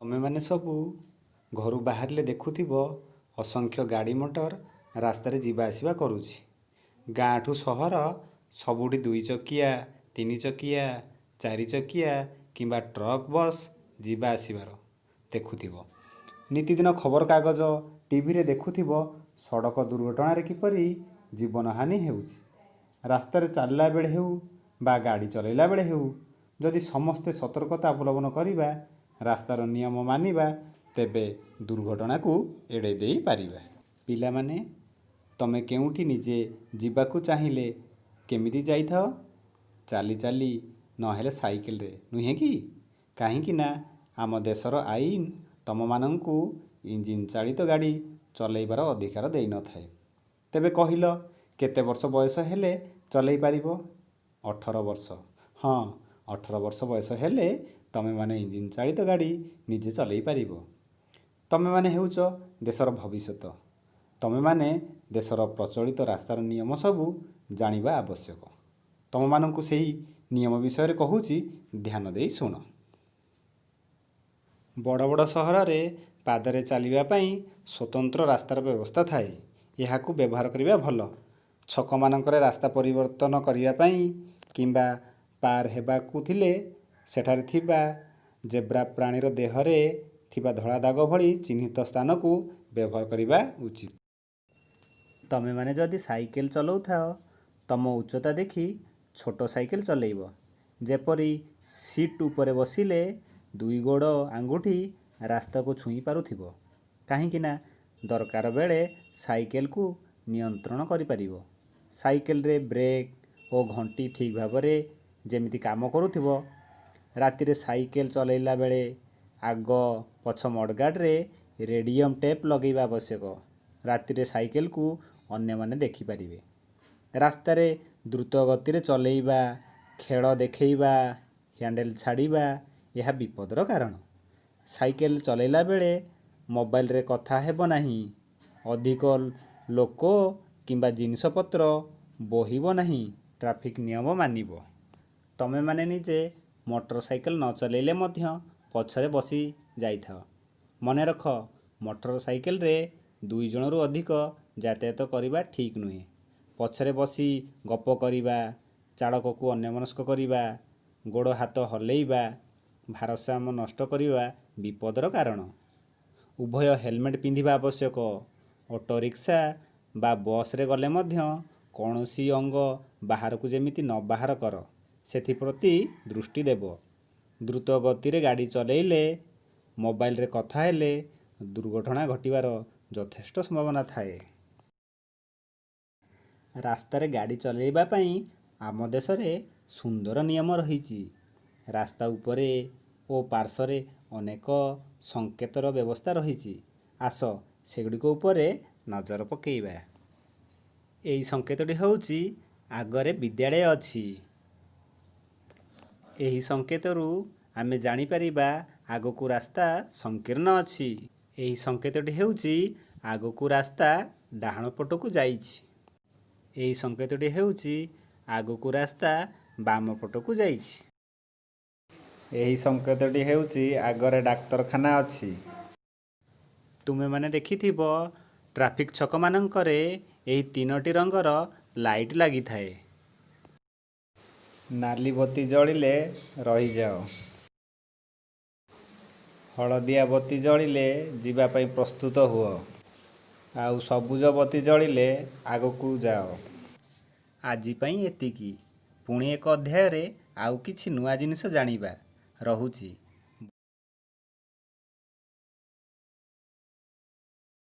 ତମେମାନେ ସବୁ ଘରୁ ବାହାରିଲେ ଦେଖୁଥିବ ଅସଂଖ୍ୟ ଗାଡ଼ି ମଟର ରାସ୍ତାରେ ଯିବା ଆସିବା କରୁଛି। ଗାଁଠୁ ସହର ସବୁଠି 2 ଚକିଆ, 3 ଚକିଆ, 4 ଚକିଆ କିମ୍ବା ଟ୍ରକ୍ ବସ୍ ଯିବା ଆସିବାର ଦେଖୁଥିବ। ନିତିଦିନ ଖବରକାଗଜ ଟିଭିରେ ଦେଖୁଥିବ ସଡ଼କ ଦୁର୍ଘଟଣାରେ କିପରି ଜୀବନହାନି ହେଉଛି। ରାସ୍ତାରେ ଚାଲିଲା ବେଳେ ହେଉ ବା ଗାଡ଼ି ଚଲାଇଲା ବେଳେ ହେଉ, ଯଦି ସମସ୍ତେ ସତର୍କତା ଅବଲମ୍ବନ କରିବା, ରାସ୍ତାର ନିୟମ ମାନିବା, ତେବେ ଦୁର୍ଘଟଣାକୁ ଏଡ଼ାଇ ଦେଇପାରିବା। ପିଲାମାନେ, ତମେ କେଉଁଠି ନିଜେ ଯିବାକୁ ଚାହିଁଲେ କେମିତି ଯାଇଥାଅ? ଚାଲି ଚାଲି, ନହେଲେ ସାଇକେଲରେ, ନୁହେଁ କି? କାହିଁକି ନା ଆମ ଦେଶର ଆଇନ ତମମାନଙ୍କୁ ଇଞ୍ଜିନ ଚାଳିତ ଗାଡ଼ି ଚଲାଇବାର ଅଧିକାର ଦେଇନଥାଏ। ତେବେ କହିଲ, କେତେ ବର୍ଷ ବୟସ ହେଲେ ଚଲାଇ ପାରିବ? 18 ବର୍ଷ। ହଁ, 18 ବର୍ଷ ବୟସ ହେଲେ ତମେମାନେ ଇଞ୍ଜିନ ଚାଳିତ ଗାଡ଼ି ନିଜେ ଚଲାଇ ପାରିବ। ତମେମାନେ ହେଉଛ ଦେଶର ଭବିଷ୍ୟତ। ତମେମାନେ ଦେଶର ପ୍ରଚଳିତ ରାସ୍ତାର ନିୟମ ସବୁ ଜାଣିବା ଆବଶ୍ୟକ। ତମମାନଙ୍କୁ ସେହି ନିୟମ ବିଷୟରେ କହୁଛି, ଧ୍ୟାନ ଦେଇ ଶୁଣ। ବଡ଼ ବଡ଼ ସହରରେ ପାଦରେ ଚାଲିବା ପାଇଁ ସ୍ୱତନ୍ତ୍ର ରାସ୍ତାର ବ୍ୟବସ୍ଥା ଥାଏ। ଏହାକୁ ବ୍ୟବହାର କରିବା ଭଲ। ଛକମାନଙ୍କରେ ରାସ୍ତା ପରିବର୍ତ୍ତନ କରିବା ପାଇଁ କିମ୍ବା ପାର ହେବାକୁ ଥିଲେ ସେଠାରେ ଥିବା ଜେବ୍ରା ପ୍ରାଣୀର ଦେହରେ ଥିବା ଧଳା ଦାଗ ଭଳି ଚିହ୍ନିତ ସ୍ଥାନକୁ ବ୍ୟବହାର କରିବା ଉଚିତ। ତମେମାନେ ଯଦି ସାଇକେଲ ଚଲାଉଥାଅ, ତମ ଉଚ୍ଚତା ଦେଖି ଛୋଟ ସାଇକେଲ ଚଲାଇବ। ଯେପରି ସିଟ୍ ଉପରେ ବସିଲେ 2 ଗୋଡ଼ ଆଙ୍ଗୁଠି ରାସ୍ତାକୁ ଛୁଇଁ ପାରୁଥିବ। କାହିଁକି ନା ଦରକାର ବେଳେ ସାଇକେଲକୁ ନିୟନ୍ତ୍ରଣ କରିପାରିବ। ସାଇକେଲରେ ବ୍ରେକ୍ ଓ ଘଣ୍ଟି ଠିକ୍ ଭାବରେ ଯେମିତି କାମ କରୁଥିବ। ରାତିରେ ସାଇକେଲ ଚଲାଇଲା ବେଳେ ଆଗ ପଛ ମଡଗାର୍ଡ଼ରେ ରେଡ଼ିୟମ୍ ଟେପ୍ ଲଗାଇବା ଆବଶ୍ୟକ। ରାତିରେ ସାଇକେଲକୁ ଅନ୍ୟମାନେ ଦେଖିପାରିବେ। ରାସ୍ତାରେ ଦ୍ରୁତ ଗତିରେ ଚଲାଇବା, ଖେଳ ଦେଖାଇବା, ହ୍ୟାଣ୍ଡେଲ ଛାଡ଼ିବା, ଏହା ବିପଦର କାରଣ। ସାଇକେଲ ଚଲାଇଲା ବେଳେ ମୋବାଇଲରେ କଥା ହେବ ନାହିଁ। ଅଧିକ ଲୋକ କିମ୍ବା ଜିନିଷପତ୍ର ବୋହିବ ନାହିଁ। ଟ୍ରାଫିକ୍ ନିୟମ ମାନିବ। ତମେମାନେ ନିଜେ ମୋଟର ସାଇକେଲ ନ ଚଲାଇଲେ ମଧ୍ୟ ପଛରେ ବସି ଯାଇଥାଅ। ମନେ ରଖ, ମୋଟର ସାଇକେଲରେ 2 ଜଣରୁ ଅଧିକ ଯାତାୟାତ କରିବା ଠିକ୍ ନୁହେଁ। ପଛରେ ବସି ଗପ କରିବା, ଚାଳକକୁ ଅନ୍ୟମନସ୍କ କରିବା, ଗୋଡ଼ ହାତ ହଲେଇବା, ଭାରସାମ୍ୟ ନଷ୍ଟ କରିବା ବିପଦର କାରଣ। ଉଭୟ ହେଲମେଟ୍ ପିନ୍ଧିବା ଆବଶ୍ୟକ। ଅଟୋ ରିକ୍ସା ବା ବସ୍ରେ ଗଲେ ମଧ୍ୟ କୌଣସି ଅଙ୍ଗ ବାହାରକୁ ଯେମିତି ନ ବାହାର କର, ସେଥିପ୍ରତି ଦୃଷ୍ଟି ଦେବ। ଦ୍ରୁତ ଗତିରେ ଗାଡ଼ି ଚଲାଇଲେ, ମୋବାଇଲରେ କଥା ହେଲେ ଦୁର୍ଘଟଣା ଘଟିବାର ଯଥେଷ୍ଟ ସମ୍ଭାବନା ଥାଏ। ରାସ୍ତାରେ ଗାଡ଼ି ଚଲାଇବା ପାଇଁ ଆମ ଦେଶରେ ସୁନ୍ଦର ନିୟମ ରହିଛି। ରାସ୍ତା ଉପରେ ଓ ପାର୍ଶ୍ୱରେ ଅନେକ ସଂକେତର ବ୍ୟବସ୍ଥା ରହିଛି। ଆସ, ସେଗୁଡ଼ିକ ଉପରେ ନଜର ପକାଇବା। ଏହି ସଂକେତଟି ହେଉଛି, ଆଗରେ ବିଦ୍ୟାଳୟ ଅଛି। ଏହି ସଂକେତରୁ ଆମେ ଜାଣିପାରିବା ଆଗକୁ ରାସ୍ତା ସଂକୀର୍ଣ୍ଣ ଅଛି। ଏହି ସଂକେତଟି ହେଉଛି, ଆଗକୁ ରାସ୍ତା ଡାହାଣ ପଟକୁ ଯାଇଛି। ଏହି ସଂକେତଟି ହେଉଛି, ଆଗକୁ ରାସ୍ତା ବାମ ପଟକୁ ଯାଇଛି। ଏହି ସଂକେତଟି ହେଉଛି, ଆଗରେ ଡାକ୍ତରଖାନା ଅଛି। ତୁମେମାନେ ଦେଖିଥିବ, ଟ୍ରାଫିକ୍ ଛକମାନଙ୍କରେ ଏହି 3ଟି ରଙ୍ଗର ଲାଇଟ୍ ଲାଗିଥାଏ। ନାଲି ବତି ଜଳିଲେ ରହିଯାଅ। ହଳଦିଆ ବତି ଜଳିଲେ ଯିବା ପାଇଁ ପ୍ରସ୍ତୁତ ହୁଅ। ଆଉ ସବୁଜ ବତି ଜଳିଲେ ଆଗକୁ ଯାଅ। ଆଜି ପାଇଁ ଏତିକି। ପୁଣି ଏକ ଅଧ୍ୟାୟରେ ଆଉ କିଛି ନୂଆ ଜିନିଷ ଜାଣିବା। ରହୁଛି।